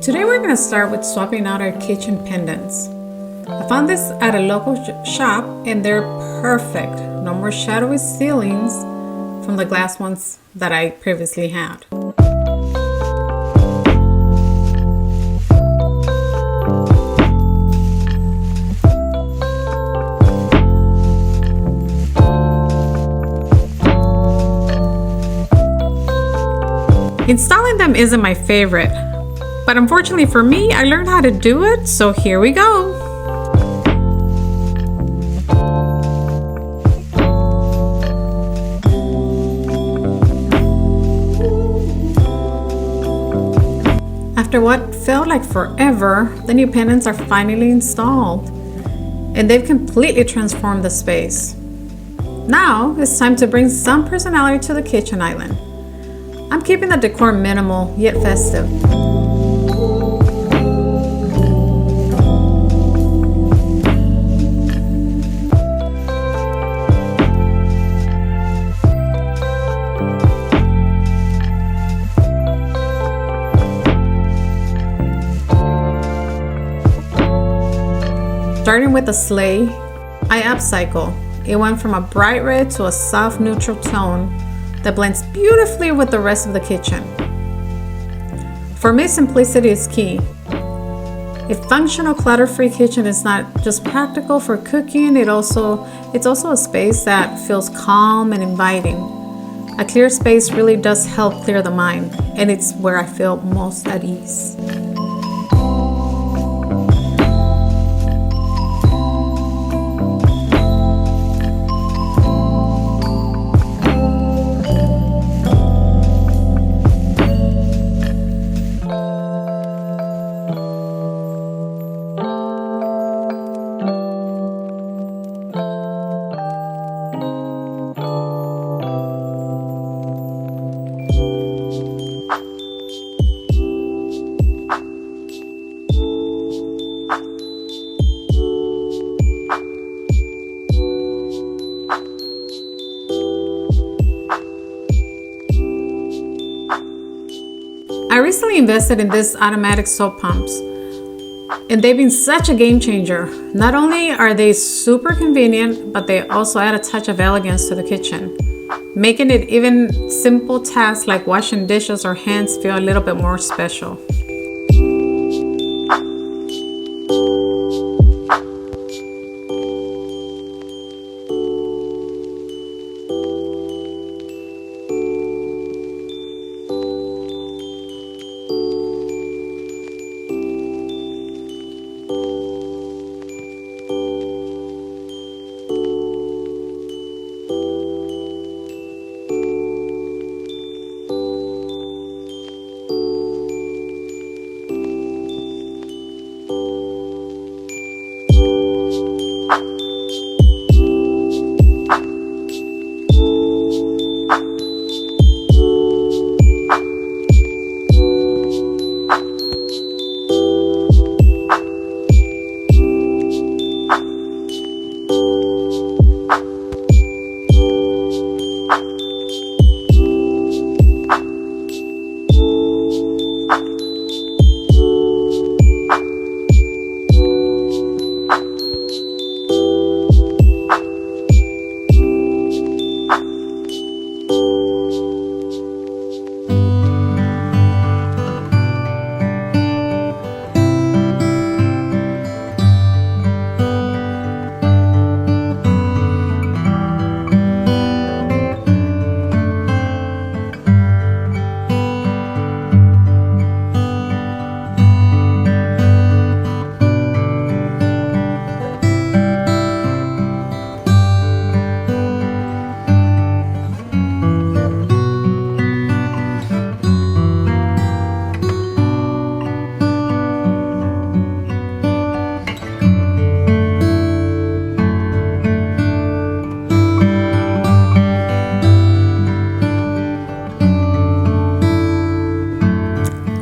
Today we're going to start with swapping out our kitchen pendants. I found this at a local shop and they're perfect. No more shadowy ceilings from the glass ones that I previously had. Installing them isn't my favorite, but unfortunately for me, I learned how to do it, so here we go. After what felt like forever, the new pendants are finally installed, and they've completely transformed the space. Now it's time to bring some personality to the kitchen island. I'm keeping the decor minimal yet festive. Starting with the sleigh, I upcycle. It went from a bright red to a soft neutral tone that blends beautifully with the rest of the kitchen. For me, simplicity is key. A functional clutter-free kitchen is not just practical for cooking, it's also a space that feels calm and inviting. A clear space really does help clear the mind, and it's where I feel most at ease. I recently invested in these automatic soap pumps, and they've been such a game changer. Not only are they super convenient, but they also add a touch of elegance to the kitchen, making it even simple tasks like washing dishes or hands feel a little bit more special.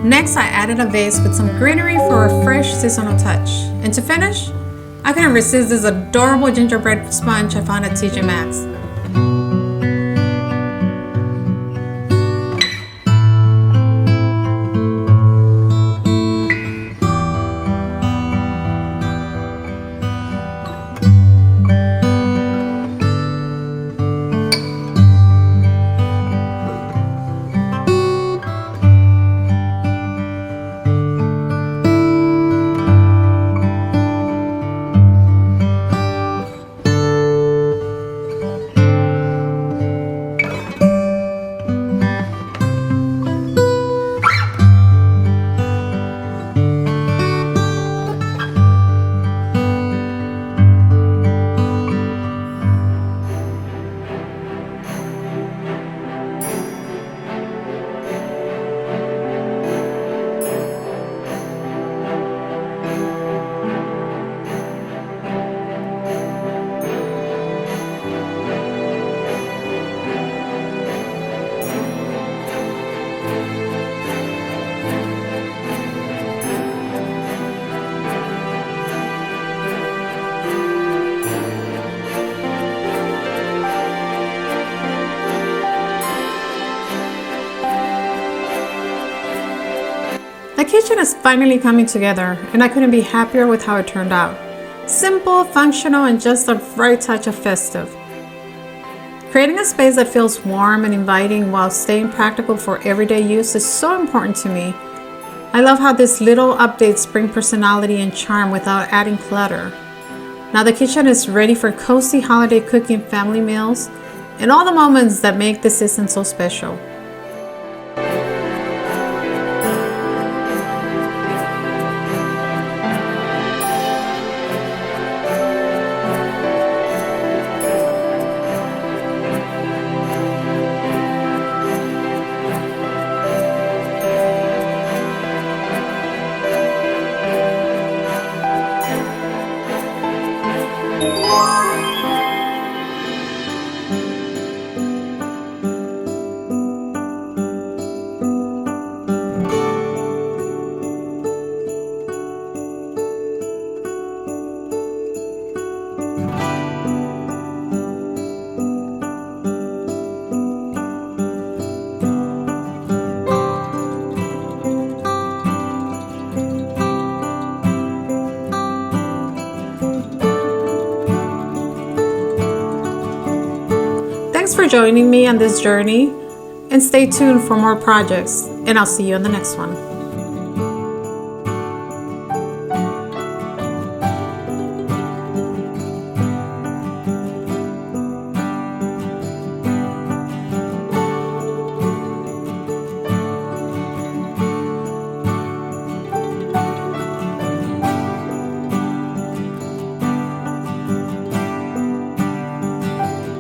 Next, I added a vase with some greenery for a fresh seasonal touch. And to finish, I couldn't resist this adorable gingerbread sponge I found at TJ Maxx. The kitchen is finally coming together, and I couldn't be happier with how it turned out. Simple, functional, and just a right touch of festive. Creating a space that feels warm and inviting while staying practical for everyday use is so important to me. I love how this little updates bring personality and charm without adding clutter. Now the kitchen is ready for cozy holiday cooking, family meals, and all the moments that make this season so special. Thanks for joining me on this journey, and stay tuned for more projects, and I'll see you in the next one.